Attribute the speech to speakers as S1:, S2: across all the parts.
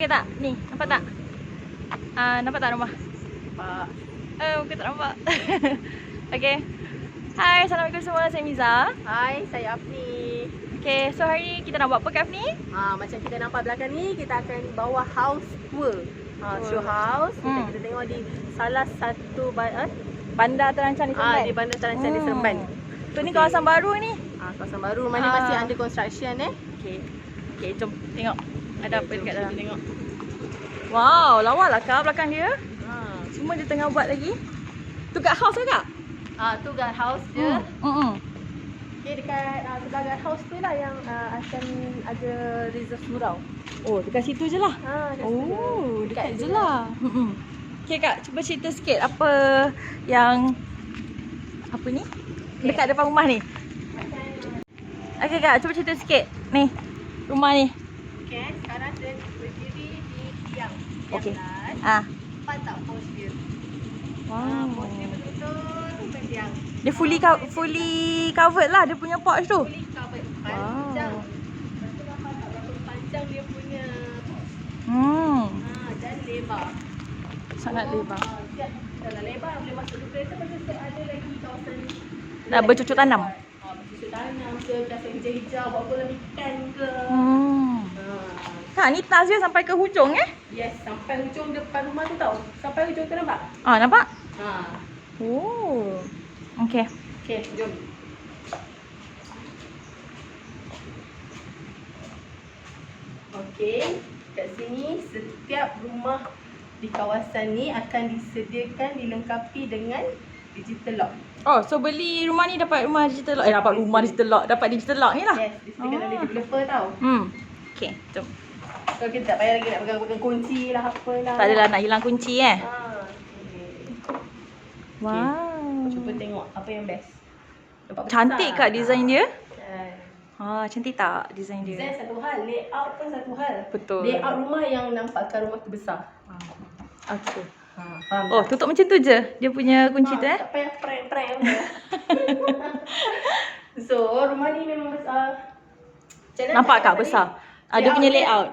S1: Okay tak? Ni, nampak tak? Nampak tak rumah?
S2: Nampak.
S1: Mungkin tak nampak. Okay. Hai, Assalamualaikum semua. Saya Miza.
S2: Hai, saya Afni.
S1: Okay, so hari ni kita nak buat apa Kak Afni?
S2: Macam kita nampak belakang ni, kita akan bawa house tour. Show house. Kita tengok di salah satu
S1: Bandar Terancang di Seremban.
S2: di Bandar Terancang di Seremban.
S1: Tu ni kawasan baru ni.
S2: Kawasan baru. Rumah ni masih under construction
S1: Okay, jom tengok. Ada apa dekat dalam.
S2: Tengok.
S1: Wow, lawa lah Kak belakang dia. Semua dia tengah buat lagi. Tu kat house ke Kak?
S2: Tu guard house dia. Okay, dekat sebelah guard house tu lah yang akan ada reserve surau.
S1: Oh, dekat situ je lah. Dekat je lah. Okay Kak, cuba cerita sikit apa yang ni? Dekat depan rumah ni. Okay Kak, cuba cerita sikit. Ni, rumah ni.
S2: Okay, sekarang dia berdiri di tiang.
S1: Okay.
S2: Nampak tak pos dia? Pos dia betul-betul bukan tiang.
S1: Dia fully covered lah dia punya porch tu.
S2: Fully covered. Panjang. Lepas tu nampak tak berapa panjang dia punya pos? Dan lebar.
S1: Sangat lebar.
S2: Dalam lebar boleh masuk ke kereta. Lepas tu ada lagi kawasan
S1: Nak bercucuk tanam.
S2: bercucuk tanam ke, kawasan hijau-hijau, buat kolam ikan ke.
S1: Kak, ni tas dia sampai ke hujung
S2: Yes, sampai hujung depan rumah tu tau. Sampai hujung tu nampak?
S1: Nampak?
S2: Oh.
S1: Okay.
S2: Okay, jom. Okay, kat sini setiap rumah di kawasan ni akan disediakan, dilengkapi dengan digital lock.
S1: Oh, so beli rumah ni dapat rumah digital lock. Dapat rumah digital lock. Dapat digital lock ni lah.
S2: Yes, disediakan oleh developer tau.
S1: Okay, jom.
S2: So kita tak payah lagi nak pegang-pegang kunci lah, apalah.
S1: Tak adalah nak hilang kunci
S2: Okay.
S1: Wow.
S2: Cuba tengok apa yang best. Nampak besar?
S1: Cantik Kak design dia.
S2: Kan.
S1: Cantik tak design dia?
S2: Design satu hal, layout pun satu hal.
S1: Betul.
S2: Layout rumah yang nampakkan rumah tu besar.
S1: Okay.
S2: Faham
S1: Oh, tutup macam tu je dia punya kunci tu
S2: tak payah prank-prank. So, rumah ni memang besar.
S1: Nampak Kak besar. Dia punya layout.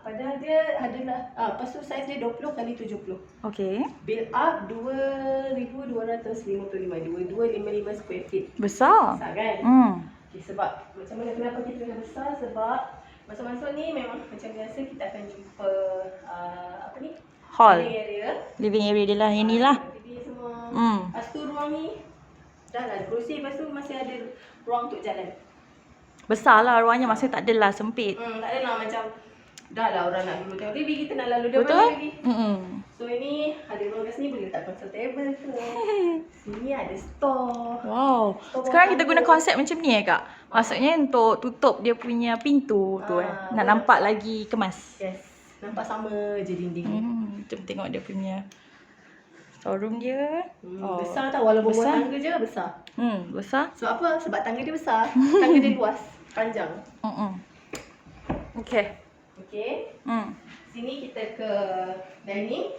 S2: Padahal dia adalah lepas tu saiz dia 20 x 70.
S1: Okay.
S2: Build up 2255. 2255 square feet.
S1: Besar.
S2: Besar kan? Okay, sebab macam mana kenapa kita kena besar? Sebab masuk-masuk ni memang macam biasa kita akan jumpa
S1: Hall.
S2: Living area
S1: Living area dia lah. Yang ni lah.
S2: TV semua. Lepas tu ruang ni dah lah kerusi. Lepas tu masih ada ruang untuk jalan.
S1: Besar lah ruangnya. Maksudnya tak adalah sempit.
S2: Tak adalah macam dah lah orang nak dulu tengok TV, kita nak lalu dia
S1: Betul?
S2: mana lagi. So ini ada ruang kat sini, boleh letak console table ke. Sini ada store.
S1: Wow. Sekarang kita guna konsep macam ni Kak? Maksudnya untuk tutup dia punya pintu tu nak nampak lagi kemas.
S2: Yes. Nampak sama je dinding.
S1: Jom tengok dia punya storeroom dia.
S2: Besar tau, walaupun
S1: besar.
S2: buat tangga je besar.
S1: Besar.
S2: Sebab apa? Sebab tangga dia besar. Tangga dia luas, panjang.
S1: Okay.
S2: Okay. Sini kita ke dining.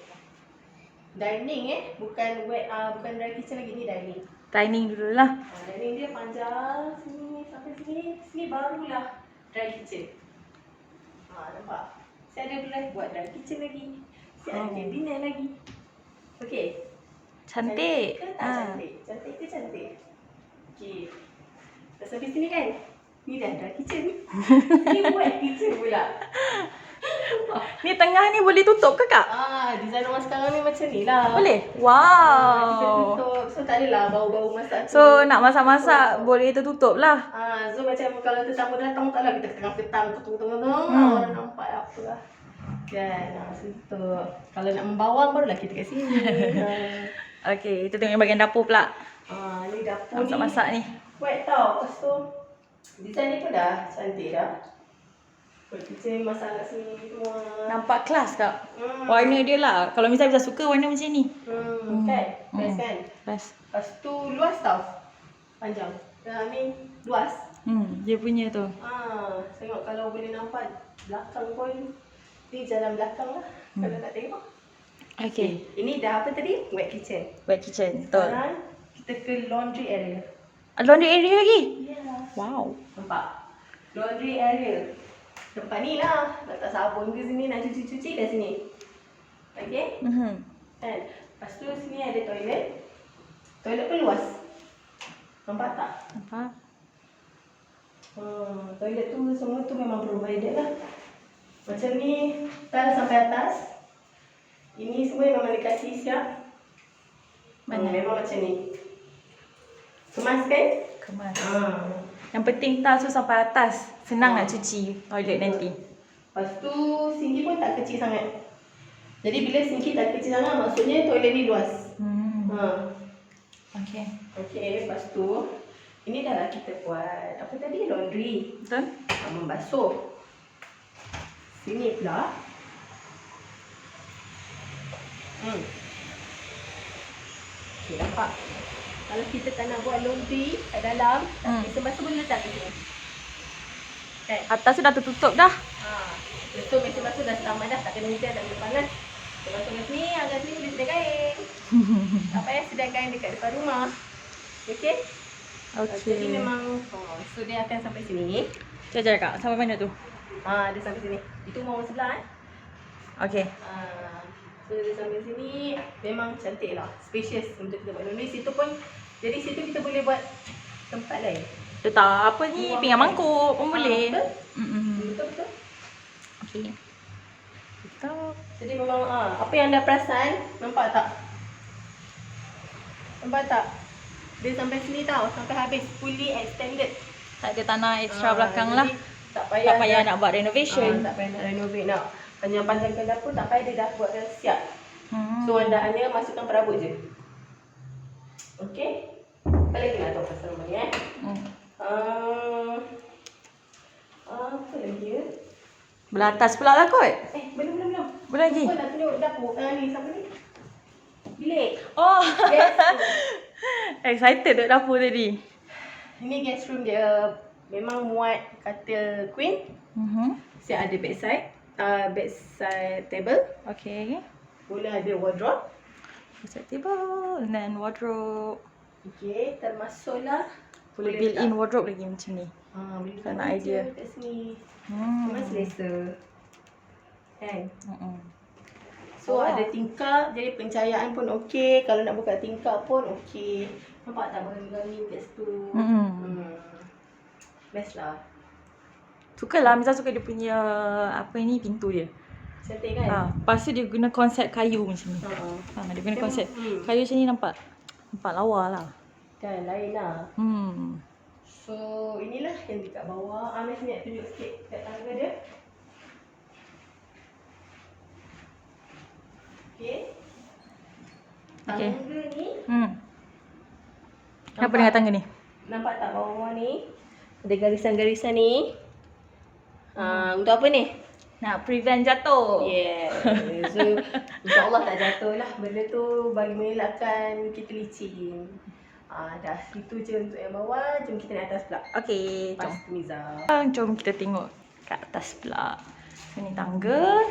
S2: Dining bukan bukan dry kitchen lagi, ni dining.
S1: Dining dulu lah.
S2: Dining dia panjang sini sampai sini. Sini barulah dry kitchen. Nampak? Saya ada boleh buat dry kitchen lagi. Saya ada cabinet lagi. Okey.
S1: Cantik.
S2: Ke tak cantik? Cantik ke cantik? Okey. Dah sampai sini kan? Ni dah dry kitchen. Ni wet kitchen pula.
S1: Ni tengah ni boleh tutup ke Kak?
S2: Design rumah sekarang ni macam ni lah.
S1: Boleh?
S2: Kita
S1: Wow.
S2: tutup. So tak adalah bau-bau masak.
S1: So nak masak-masak boleh tertutup lah.
S2: So macam kalau tetamu datang taklah kita ketang-ketang orang nampak apa lah. Kan, tutup. Kalau nak membawang barulah kita kat sini.
S1: Okay, kita tengok bahagian dapur pula.
S2: Ni dapur
S1: Masak-masak ni.
S2: Wet tau. Lepas tu design ni pun dah cantik dah. Kitchen masak kat sini semua.
S1: Nampak kelas Kak. Warna dia lah. Kalau misalnya Bisa suka warna macam ni.
S2: Kan? Best kan?
S1: Best.
S2: Lepas tu luas tau. Panjang. Luas.
S1: Dia punya tu.
S2: Tengok kalau boleh nampak belakang pun. Ni jalan belakang lah. Kalau nak tengok.
S1: Okay.
S2: Ini dah apa tadi? Wet kitchen.
S1: Wet kitchen. Betul.
S2: Sekarang kita ke laundry area.
S1: Laundry area lagi?
S2: Ya.
S1: Wow.
S2: Nampak? Laundry area. tempat ni lah. Letak sabun ke sini, nak cuci-cuci kat sini. Okay? Kan? Lepas tu sini ada toilet. Toilet pun luas. Nampak tak?
S1: Nampak?
S2: Toilet tu semua tu memang provided lah. Macam ni, tile sampai atas. Ini semua memang dikasih siap. Memang macam ni. Kemas kan?
S1: Kemas. Yang penting tiles tu sampai atas. Senang nak cuci toilet nanti.
S2: Lepas tu sinki pun tak kecil sangat. Jadi bila sinki tak kecil sangat, maksudnya toilet ni luas.
S1: Okay.
S2: Okay, lepas tu ini dah lah kita buat apa tadi? Laundry.
S1: Betul?
S2: Membasuh. Sini pula. Okay, nampak? Kalau kita tak nak buat laundry kat dalam, kita basuh boleh letak kat sini. Kan?
S1: Atas tu dah tertutup dah.
S2: Betul, mesin basuh dah selamat dah. Tak kena hujan, tak kena panas. Kita basuh kat sini, agak sini boleh sedia kain. Tak payah sedia kain dekat depan rumah. Okay? Jadi memang, so dia akan sampai sini.
S1: Sekejap kak, sampai mana tu?
S2: Dia sampai sini. Itu rumah orang sebelah
S1: Okay.
S2: So dia sampai sini, memang cantik lah. Spacious untuk kita buat laundry. Situ pun, jadi situ kita boleh buat tempat lain.
S1: Letak apa ni, pinggan mangkuk pun boleh.
S2: Betul.
S1: Okay. Betul.
S2: Jadi memang apa yang anda perasan, nampak tak? Nampak tak? Dia sampai sini tau, sampai habis, fully extended.
S1: Tak ada tanah extra belakang lah.
S2: Tak
S1: Tak payah nak buat renovation.
S2: Tak payah nak renovate, nak panjang-panjangkan dapur, tak payah, dia dah buat dah siap. So anda hanya masukkan perabot je. Okay? Apa lagi nak tahu pasal rumah ni apa lagi ya?
S1: Belah atas pula lah kot.
S2: Belum.
S1: Boleh lagi?
S2: Kau nak tunjuk dapur. Ni, siapa ni? Bilik.
S1: Oh.
S2: Guest room.
S1: Excited duk dapur tadi.
S2: Ini guest room dia. Memang muat katil queen. Siap ada bedside table.
S1: Okay.
S2: Boleh ada wardrobe.
S1: Bedside table and then wardrobe.
S2: Okay, termasuklah
S1: Boleh built in wardrobe lagi macam ni.
S2: Boleh
S1: tak nak idea.
S2: kat sini. Memang selesa. Kan? So ada tingkap, jadi pencahayaan pun okey. Kalau nak buka tingkap pun okey. Nampak tak berani-berani kat situ? Best lah.
S1: Sukalah, Miza suka dia punya apa ni, pintu dia.
S2: Cantik kan?
S1: Lepas tu dia guna konsep kayu macam ni. Dia guna konsep kayu macam ni, nampak lawa lah.
S2: Kan, lain lah. So inilah yang dekat bawah. Mesti nak tunjuk sikit kat tangga dia. Tangga ni.
S1: Kenapa dengan tangga ni?
S2: Nampak tak bawah ni? Ada garisan-garisan ni. Untuk apa ni?
S1: Nak prevent jatuh.
S2: Yeah. So insyaAllah tak jatuh lah. Benda tu bagi mengelakkan kita licin. Dah situ je untuk yang bawah. Jom kita naik atas pula.
S1: Okay, jom.
S2: Pas Miza.
S1: Jom kita tengok kat atas pula. So ni tangga.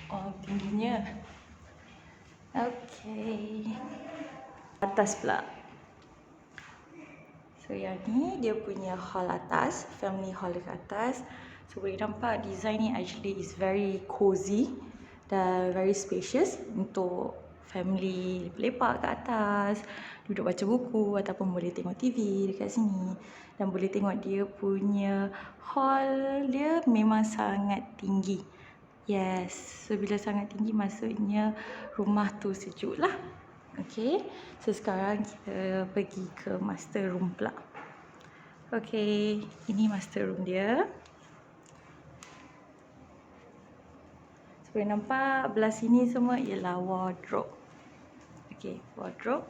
S1: Oh, tingginya. Okay. Atas pula. So yang ni dia punya hall atas, family hall dekat atas. So boleh nampak design ni actually is very cozy dan very spacious untuk family lepak kat atas, duduk baca buku ataupun boleh tengok TV dekat sini. Dan boleh tengok dia punya hall dia memang sangat tinggi. Yes, so bila sangat tinggi maksudnya rumah tu sejuk lah. Okay, so sekarang kita pergi ke master room pula. Okay, ini master room dia. So boleh nampak belah sini semua ialah wardrobe. Okay, wardrobe.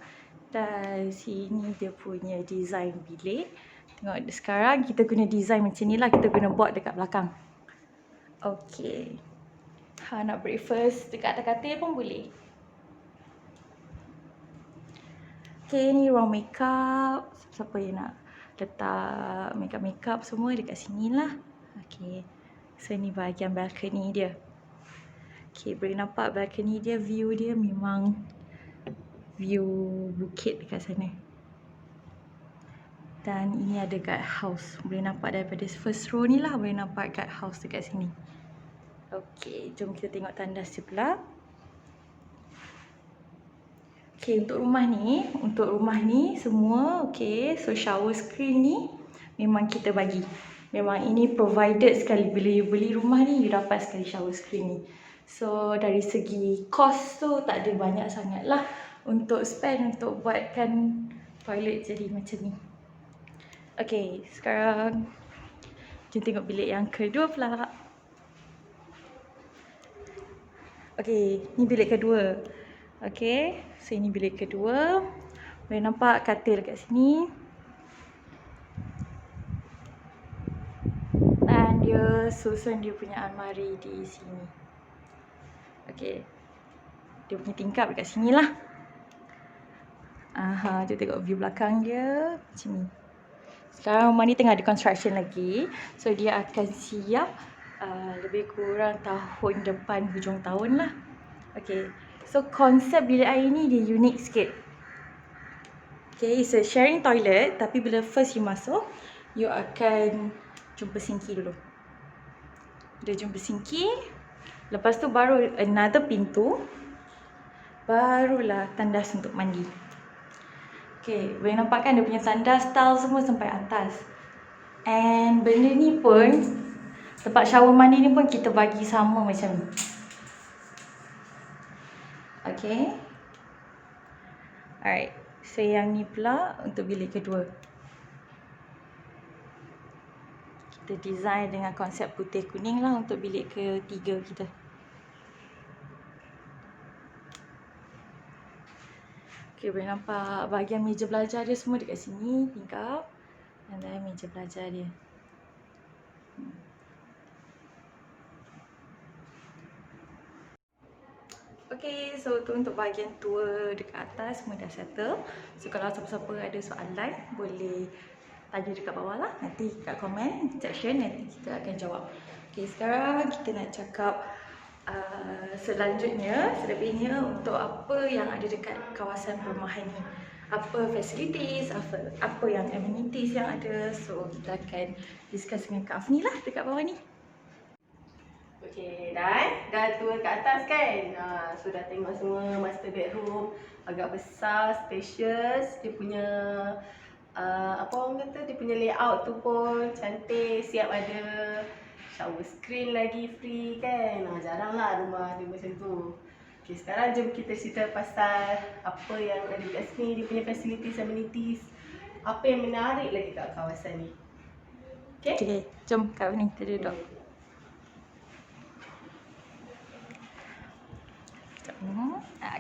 S1: Dan sini dia punya design bilik. Tengok sekarang kita guna design macam ni lah, kita guna board dekat belakang. Okay. Nak breakfast dekat atas katil pun boleh. Okay, ni ruang makeup. Siapa yang nak letak makeup semua dekat sini lah. Okay, so ni bahagian balcony dia. Okay, boleh nampak balcony dia, view dia memang view bukit dekat sana. Dan ini ada guardhouse. Boleh nampak daripada first row ni lah, boleh nampak guardhouse dekat sini. Okey, jom kita tengok tandas dia pula. Okey, untuk rumah ni semua okey. So shower screen ni memang kita bagi. Memang ini provided sekali. Bila you beli rumah ni, you dapat sekali shower screen ni. So dari segi cost tu tak ada banyak sangat lah untuk spend untuk buatkan toilet jadi macam ni. Okey, sekarang jom tengok bilik yang kedua pula. Okey, ni bilik kedua. Okey, so ini bilik kedua. Boleh nampak katil kat sini. Dan dia susun dia punya almari di sini. Okey. Dia punya tingkap dekat sini lah. Jom tengok view belakang dia macam ni. Sekarang rumah ni tengah ada construction lagi. So dia akan siap lebih kurang tahun depan, hujung tahun lah. Okay, so konsep bilik air ni dia unik sikit. Okay, it's a sharing toilet. Tapi bila first you masuk, you akan jumpa sinki dulu. Dia jumpa sinki. Lepas tu baru another pintu. Barulah tandas untuk mandi. Okay, boleh nampak kan dia punya tandas tile semua sampai atas. And benda ni pun, tempat shower mandi ni pun kita bagi sama macam ni. Okay. Alright, so yang ni pula untuk bilik kedua. Kita design dengan konsep putih kuning lah untuk bilik ketiga kita. Okay, boleh nampak bahagian meja belajar dia semua dekat sini, tingkap. Dan then meja belajar dia. Okay, so tu untuk bahagian tour dekat atas semua dah settle. So kalau siapa-siapa ada soalan, boleh tanya dekat bawah lah. Nanti kat komen section, nanti kita akan jawab. Okay, sekarang kita nak cakap selanjutnya, selebihnya untuk apa yang ada dekat kawasan perumahan ni. Apa facilities, apa yang amenities yang ada. So kita akan discuss dengan Kak Afni lah dekat bawah ni.
S2: Okay, dah turun ke atas kan. So dah tengok semua master bedroom. Agak besar, spacious. Dia punya apa orang kata, dia punya layout tu pun cantik. Siap ada shower screen lagi free kan. Jarang lah rumah dia macam tu. Okay, sekarang jom kita cerita pasal apa yang ada kat sini. Dia punya facilities, amenities. Apa yang menarik lagi kat kawasan ni. Okay?
S1: Okay, jom Kak Afni kita duduk.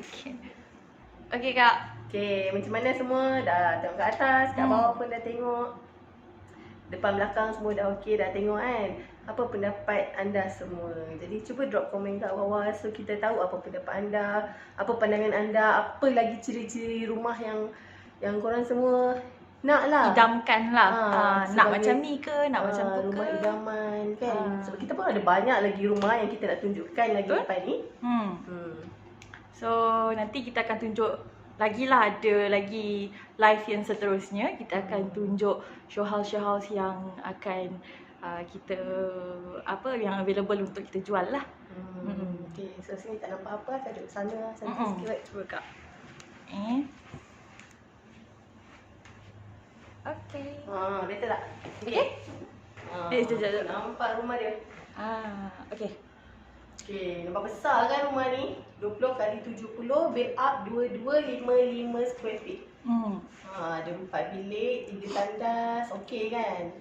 S1: Okay. Okay Kak.
S2: Okay, macam mana semua? Dah tengok kat atas, kat bawah pun dah tengok. Depan belakang semua dah okey, dah tengok kan. Apa pendapat anda semua? Jadi cuba drop komen kat bawah so kita tahu apa pendapat anda, apa pandangan anda, apa lagi ciri-ciri rumah yang korang semua nak lah.
S1: Idamkan lah. Nak macam ni ke, nak macam tu ke.
S2: Rumah idaman kan. Sebab kita pun ada banyak lagi rumah yang kita nak tunjukkan lagi depan ni.
S1: So nanti kita akan tunjuk lagi lah, ada lagi live yang seterusnya. Kita akan tunjuk show house yang akan kita yang available untuk kita jual lah.
S2: Okay, so sini tak nampak apa, saya duduk sana sikit.
S1: Cuba Kak. Okay.
S2: Betul tak?
S1: Okay. Sekejap.
S2: Nampak rumah dia.
S1: Okay.
S2: Okay, nampak besar kan rumah ni? 20 kali 70, build up 2255 square feet. Ada 4 bilik, 3 tandas, okey kan?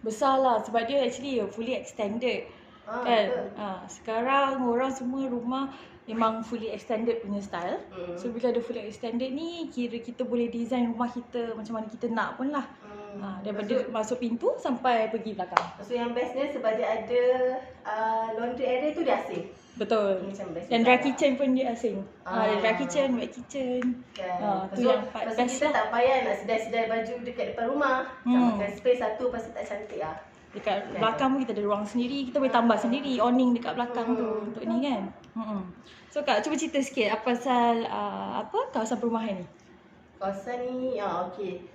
S1: Besar lah sebab dia actually fully extended. Kan? Sekarang orang semua rumah memang fully extended punya style. So bila ada fully extended ni, kira kita boleh design rumah kita macam mana kita nak pun lah. Daripada masuk pintu sampai pergi belakang.
S2: So yang bestnya sebab dia ada laundry area tu dia asing.
S1: Betul. Dan dry kitchen pun dia asing. Dry kitchen, wet kitchen.
S2: Kan.
S1: Tu yang part best
S2: kita
S1: lah.
S2: tak payah nak sedai-sedai baju dekat depan rumah. Tak makan space satu pasti tak cantik lah.
S1: Dekat belakang pun kita ada ruang sendiri. Kita boleh tambah sendiri awning dekat belakang tu untuk ni kan. So Kak, cuba cerita sikit apa pasal kawasan perumahan ni.
S2: Kawasan ni, okey.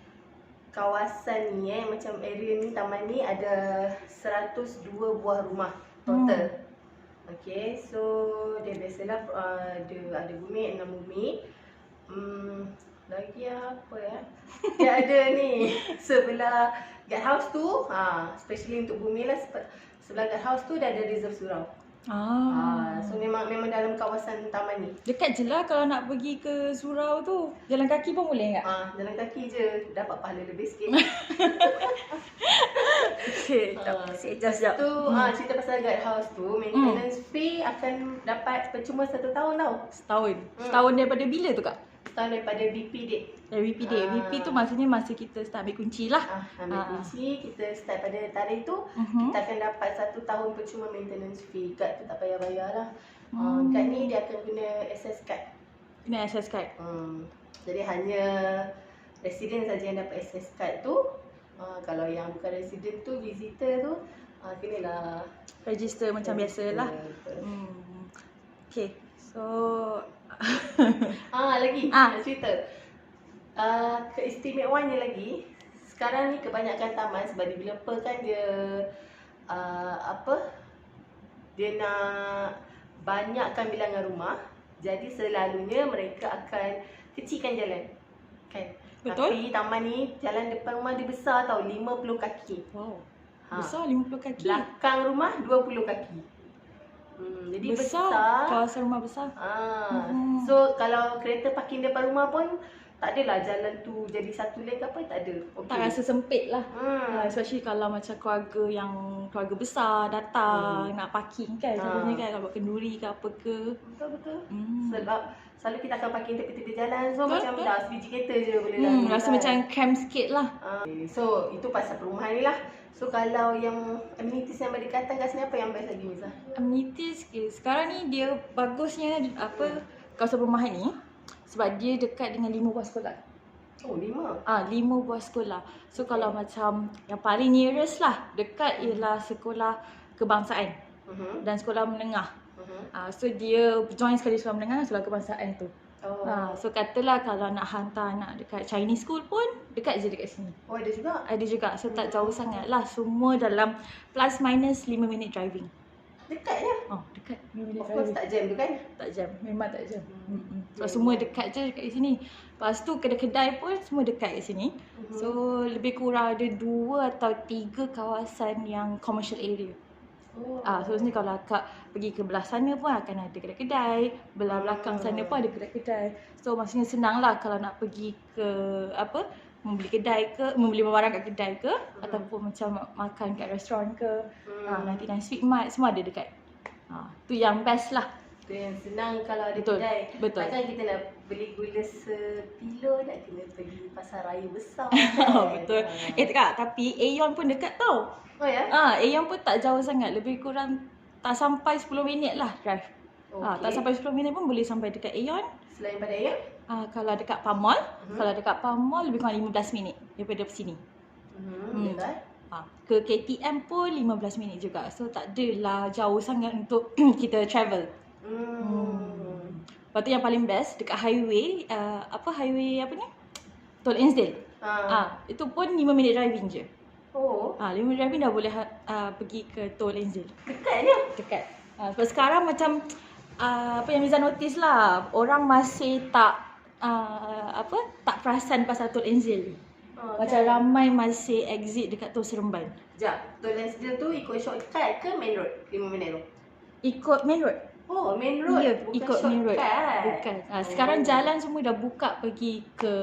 S2: kawasan ni macam area ni, taman ni ada 102 buah rumah total. Okay, so dia biasalah ada bumi, 6 bumi. Lagi apa ya? Dia ada ni sebelah guard house tu, especially untuk bumi lah, sebelah guard house tu dah ada reserve surau. So memang dalam kawasan taman ni.
S1: Dekat je lah kalau nak pergi ke surau tu. Jalan kaki pun boleh tak?
S2: Jalan kaki je, dapat pahala lebih sikit.
S1: Okay, saya adjust sekejap.
S2: Tu cerita pasal guard house tu, maintenance fee akan dapat percuma 1 tahun tau.
S1: Setahun. Setahun daripada bila tu Kak?
S2: Tahun daripada BP date.
S1: Dari BP date. BP tu maksudnya masa kita start ambil kunci lah.
S2: Ambil kunci, kita start pada tarikh tu, kita akan dapat 1 tahun percuma maintenance fee. Guard tu tak payah bayar lah. Guard ni dia akan guna access card.
S1: Kena access card.
S2: Jadi hanya resident saja yang dapat access card tu. Kalau yang bukan resident tu, visitor tu, kenalah
S1: Register macam biasa lah. Okay, so
S2: lagi nak cerita. Keistimewaannya lagi, sekarang ni kebanyakan taman sebab developer kan dia dia nak banyakkan bilangan rumah. Jadi selalunya mereka akan kecilkan jalan. Kan?
S1: Betul.
S2: Tapi taman ni jalan depan rumah dia besar tau, 50 kaki.
S1: Wow. Besar 50 kaki.
S2: Belakang rumah 20 kaki. Jadi besar.
S1: Kawasan rumah besar.
S2: So kalau kereta parking depan rumah pun tak adalah jalan tu jadi satu lane ke apa, tak ada.
S1: Tak rasa sempit lah. Especially kalau macam keluarga besar datang nak parking kan. Contohnya kan kalau buat kenduri ke apa ke.
S2: Betul. Sebab selalu kita akan parking tepi-tepi jalan. So macam dah sebiji kereta je boleh lalu.
S1: Rasa macam camp sikit lah.
S2: So itu pasal perumahan ni lah. So kalau yang amenities yang berdekatan kat sini, apa yang best lagi Miza?
S1: Amenities sekarang ni dia bagusnya kawasan perumahan ni sebab dia dekat dengan 5 buah sekolah.
S2: Oh, 5?
S1: 5 buah sekolah. So kalau macam yang paling nearest lah dekat ialah sekolah kebangsaan dan sekolah menengah. So dia join sekali sekolah menengah dan sekolah kebangsaan tu. So katalah kalau nak hantar anak dekat Chinese school pun dekat je dekat sini.
S2: Oh, ada juga?
S1: Ada juga. So tak jauh sangat lah. Semua dalam plus minus 5 minit driving.
S2: Dekat je?
S1: Dekat 5 minit
S2: Of course
S1: driving.
S2: tak jam tu kan?
S1: Tak jam. Memang tak jam. So semua dekat je dekat sini. Lepas tu kedai-kedai pun semua dekat kat sini. So lebih kurang ada 2 atau 3 kawasan yang commercial area. So ni kalau akak pergi ke belah sana pun akan ada kedai-kedai, belah belakang sana pun ada kedai-kedai. So maksudnya senang lah kalau nak pergi ke membeli kedai ke, membeli barang kat kedai ke, ataupun macam makan kat restoran ke, nanti dan Sweet Mart semua ada dekat. Tu yang best lah.
S2: Tu yang senang kalau ada
S1: Betul,
S2: kedai.
S1: betul.
S2: Takkan kita nak beli gula sekilo nak kena pergi pasar raya besar.
S1: Betul. Kak, tapi Aeon pun dekat tau.
S2: Oh ya?
S1: Aeon pun tak jauh sangat, lebih kurang tak sampai 10 minit lah drive. Tak sampai 10 minit pun boleh sampai dekat Aeon.
S2: Selain pada Aeon?
S1: Kalau dekat Palm Mall, kalau dekat Palm Mall lebih kurang 15 minit daripada sini.
S2: Betul.
S1: Ke KTM pun 15 minit juga. So tak adalah jauh sangat untuk kita travel. Lepas tu yang paling best dekat highway, highway apa ni? Tol Ensdale. Itu pun 5 minit driving je. 5 minit driving dah boleh pergi ke Tol Ensdale.
S2: Dekat je?
S1: Dekat. Sebab sekarang macam apa yang Miza notice lah, orang masih tak tak perasan pasal Tol Ensdale. Macam ramai masih exit dekat Tol Seremban.
S2: Sekejap, Tol Ensdale tu ikut shortcut ke main road 5 minit tu?
S1: Ikut main road.
S2: Oh, main road.
S1: Ya,
S2: bukan
S1: ikut main road.
S2: shortcut.
S1: Bukan. Sekarang jalan semua dah buka pergi ke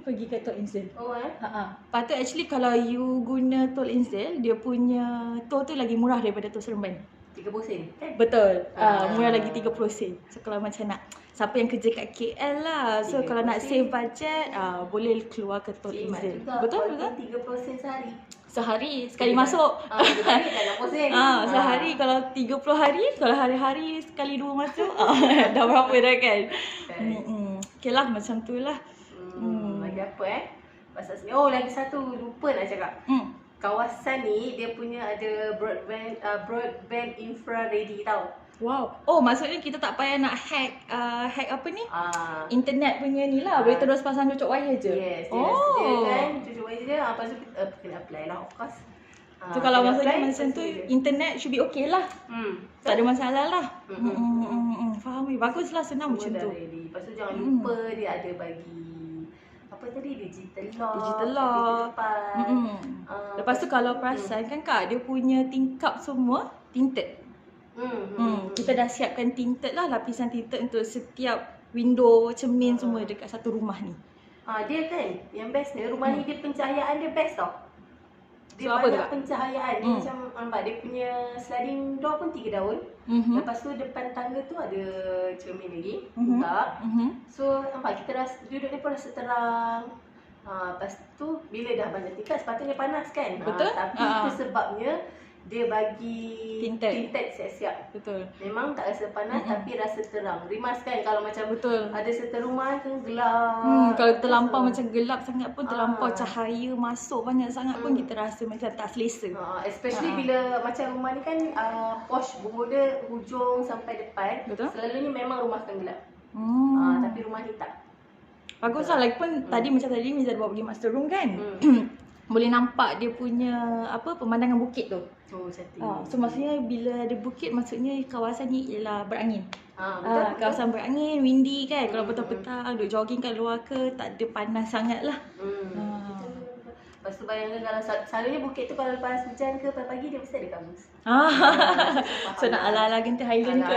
S1: pergi ke Tol Ensdale. Lepas tu actually kalau you guna Tol Ensdale, dia punya tol tu lagi murah daripada Tol Seremban.
S2: 30 sen kan?
S1: Betul. Murah lagi 30 sen. So kalau macam nak siapa yang kerja kat KL lah. So kalau nak save budget, boleh keluar ke Tol Ensdale. Betul.
S2: 30 sen sehari.
S1: Sehari sekali masuk.
S2: Sehari tak 60 sen.
S1: Sehari kalau 30 hari, kalau hari-hari sekali 2 masuk, dah berapa dah kan? Okay lah, macam tu lah.
S2: Lagi apa pasal sini? Lagi satu lupa nak cakap. Kawasan ni dia punya ada broadband infra ready tau.
S1: Wow. Oh, maksudnya kita tak payah nak hack apa ni? Internet punya ni lah. Boleh terus pasang cucuk wire je.
S2: Yes, dia dah sediakan cucuk wire je. Lepas tu kita kena apply lah, of course.
S1: So kalau
S2: kena
S1: maksudnya
S2: apply,
S1: macam tu,
S2: lepas dia.
S1: internet should be okay lah. Tak ada masalah lah. Faham. Baguslah, senang macam
S2: Semua
S1: tu.
S2: dah ready. Lepas tu jangan lupa dia ada bagi apa tadi, digital lock.
S1: Digital lock. Lepas tu kalau perasan kan Kak, dia punya tingkap semua tinted. Kita dah siapkan tinted lah, lapisan tinted untuk setiap window, cermin semua dekat satu rumah ni.
S2: Dia kan yang best ni, rumah ni dia pencahayaan dia best tau. Dia
S1: So, apa tu,
S2: banyak
S1: Kak?
S2: pencahayaan. Dia macam nampak dia punya sliding door pun 3 daun. Lepas tu depan tangga tu ada cermin lagi, buka. So nampak kita rasa duduk ni pun rasa terang. Lepas tu bila dah banyak tingkat sepatutnya panas kan.
S1: Betul.
S2: Tapi itu sebabnya dia bagi
S1: Tinted.
S2: siap-siap.
S1: Betul.
S2: Memang tak rasa panas tapi rasa terang. Rimas kan kalau macam
S1: Betul.
S2: ada serta rumah kan gelap.
S1: Kalau terlampau macam gelap sangat pun, terlampau cahaya masuk banyak sangat pun kita rasa macam tak selesa.
S2: Especially bila macam rumah ni kan posh, bermuda hujung sampai depan.
S1: Betul.
S2: Selalunya memang rumah akan gelap. Tapi rumah ni tak.
S1: Baguslah, lagipun tadi macam tadi Miza bawa pergi master room kan. Boleh nampak dia punya pemandangan bukit tu.
S2: Oh, cantik.
S1: So maksudnya bila ada bukit, maksudnya kawasan ni ialah berangin.
S2: Betul.
S1: Kawasan berangin, windy kan. Kalau petang-petang duduk jogging kat luar ke, tak ada panas sangat lah.
S2: Lepas tu bayangkan kalau selalunya bukit tu kalau lepas hujan ke pagi dia mesti ada kamus.
S1: So nak ala-ala ganti Highland ke?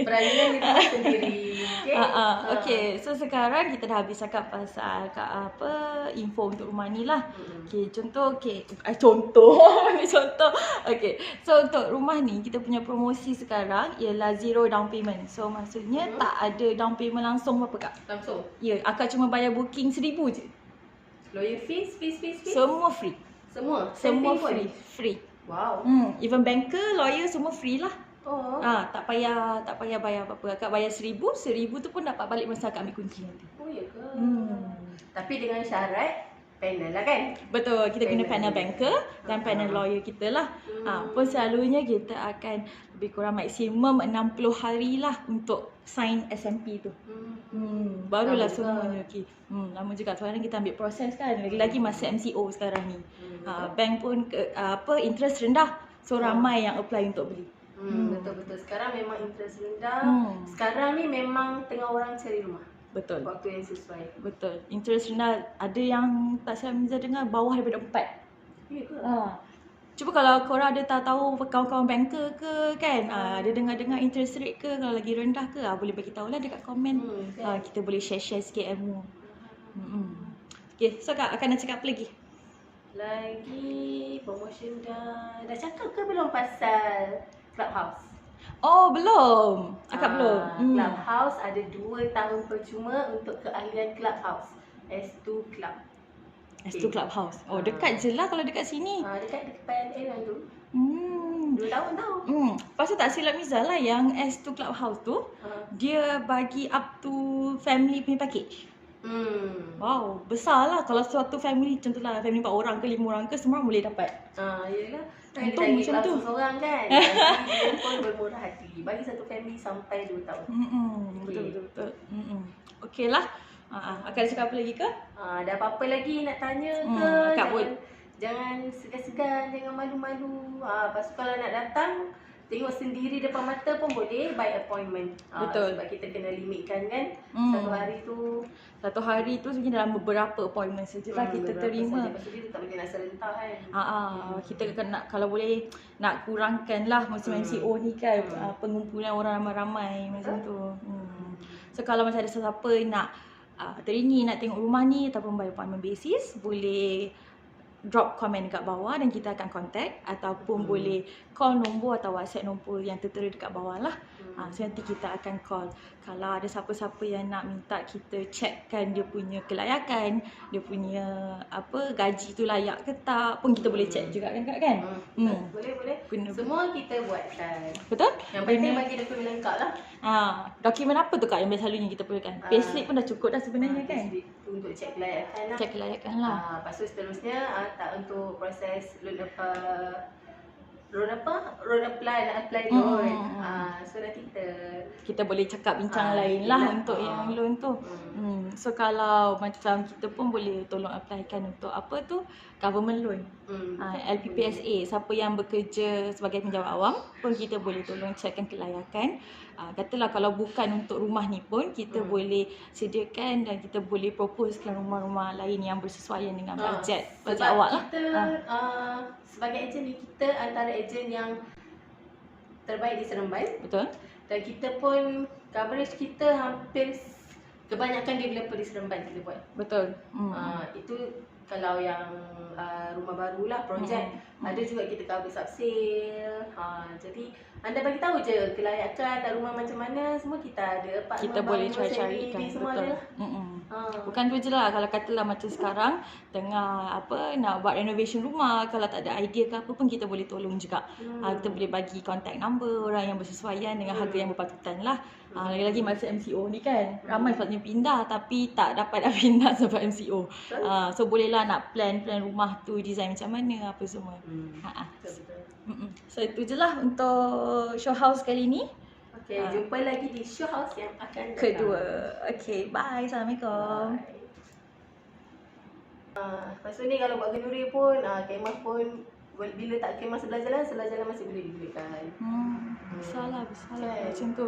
S2: Peralihan dia buat sendiri.
S1: Okay, so sekarang kita dah habis cakap pasal info untuk rumah ni lah. Okay, contoh. Okay, so untuk rumah ni kita punya promosi sekarang ialah zero down payment. So maksudnya tak ada down payment langsung apa Kak?
S2: Langsung?
S1: Ya, akak cuma bayar booking 1,000 je.
S2: Lawyer fees?
S1: Semua free.
S2: Semua
S1: free. Free.
S2: Wow.
S1: Even banker, lawyer semua free lah. Tak payah bayar apa-apa. Akak bayar 1,000 tu pun dapat balik masa akak ambil kunci nanti.
S2: Oh ya ke? Tapi dengan syarat panel lah kan?
S1: Betul, kita guna panel banker dan panel lawyer kita lah. Pun selalunya kita akan lebih kurang maksimum 60 hari lah untuk sign SMP tu. Barulah semuanya okey. Lama juga sekarang kita ambil proses kan. Lagi-lagi masa MCO sekarang ni. Bank pun interest rendah. So ramai yang apply untuk beli.
S2: Betul-betul. Sekarang memang interest rendah. Sekarang ni memang tengah orang cari rumah.
S1: Betul.
S2: Waktu yang sesuai.
S1: Betul. Interest rendah, ada yang tak silap Miza dengar bawah daripada 4.
S2: Ya ke?
S1: Cuba kalau korang ada tahu kawan-kawan banker ke kan, ada dengar-dengar interest rate ke, kalau lagi rendah ke, boleh bagi tahu lah dekat komen. Kita boleh share sikit ilmu. Okay, so Kak akan nak cakap apa lagi?
S2: Lagi promotion dah cakap ke belum pasal Clubhouse?
S1: Oh, belum. Akak belum.
S2: Clubhouse ada 2 tahun percuma untuk keahlian Clubhouse. S2 Club.
S1: S2 Clubhouse. Oh, dekat je lah kalau dekat sini.
S2: Dekat PNN tu. 2 tahun tau.
S1: Lepas tu tak silap Miza lah, yang S2 Clubhouse tu dia bagi up to family punya package. Wow, besar lah. Kalau suatu family, contohlah family 4 orang ke 5 orang ke, semua orang boleh dapat.
S2: Yelah.
S1: Untung
S2: Kita
S1: macam tu.
S2: seorang kan. Jadi dia pun bermurah hati. Bagi satu family sampai 2 tahun.
S1: Betul. Okey lah. Akak ada cakap apa lagi ke?
S2: Ada apa-apa lagi nak tanya ke?
S1: Akak
S2: Jangan segan-segan, jangan malu-malu. Lepas tu kalau nak datang, tengok sendiri depan mata pun boleh, by appointment.
S1: Betul.
S2: Sebab kita kena limitkan kan.
S1: Satu hari tu sebenarnya dalam beberapa appointment sajalah kita terima.
S2: Lepas tu kita tak boleh nak serentak kan.
S1: Kita nak, kalau boleh nak kurangkan lah musim MCO ni kan, pengumpulan orang ramai-ramai macam tu. So kalau macam ada sesiapa nak teringin nak tengok rumah ni ataupun by appointment basis, boleh drop komen dekat bawah dan kita akan contact, ataupun boleh call nombor atau WhatsApp nombor yang tertera dekat bawah lah. So nanti kita akan call. Kalau ada siapa-siapa yang nak minta kita checkkan dia punya kelayakan, dia punya gaji tu layak ke tak pun kita boleh check juga kan Kak kan?
S2: Boleh. Semua kita buatkan.
S1: Betul?
S2: Yang penting bagi dokumen lengkap lah.
S1: Dokumen apa tu Kak yang selalunya kita perlukan? Payslip pun dah cukup dah sebenarnya kan?
S2: Untuk check kelayakan lah.
S1: Check kelayakan lah.
S2: Lepas tu seterusnya tak untuk proses loan Loan apa? Loan apply
S1: Hmm,
S2: loan.
S1: hmm, hmm.
S2: So nanti
S1: Kita boleh cakap bincang
S2: Ah,
S1: lain lah
S2: yelah.
S1: untuk yang loan tu. So kalau macam kita pun boleh tolong applykan untuk apa tu, government loan. LPPSA, siapa yang bekerja sebagai penjawat awam pun kita boleh tolong checkkan kelayakan. Katalah kalau bukan untuk rumah ni pun kita boleh sediakan dan kita boleh proposekan rumah-rumah lain yang bersesuaian dengan bajet
S2: sebab
S1: awak lah.
S2: kita sebagai ejen ni, kita antara ejen yang terbaik di Seremban.
S1: Betul?
S2: Dan kita pun coverage kita hampir kebanyakan developer di Seremban kita buat.
S1: Betul.
S2: Itu kalau yang rumah baru lah, projek. Ada juga kita cover subsale. Jadi anda bagi tahu je kelayakan dan rumah macam mana, semua kita ada.
S1: Kita boleh cari-carikan.
S2: semua
S1: Betul.
S2: ada.
S1: Bukan tu je lah, kalau katalah macam sekarang tengah nak buat renovation rumah, kalau tak ada idea ke apa pun kita boleh tolong juga. Kita boleh bagi contact number orang yang bersesuaian dengan harga yang berpatutan lah. Lagi-lagi masa MCO ni kan, ramai sepatutnya pindah tapi tak dapat nak pindah sebab MCO. So bolehlah nak plan rumah tu, design macam mana, apa semua. So itu je lah untuk show house kali ni.
S2: Okay, jumpa lagi di show house yang akan datang.
S1: Kedua. Okay, bye. Assalamualaikum.
S2: Lepas tu ni kalau buat kenduri pun, kemah pun bila tak kemah sebelah jalan masih boleh digunakan.
S1: Besar lah macam tu.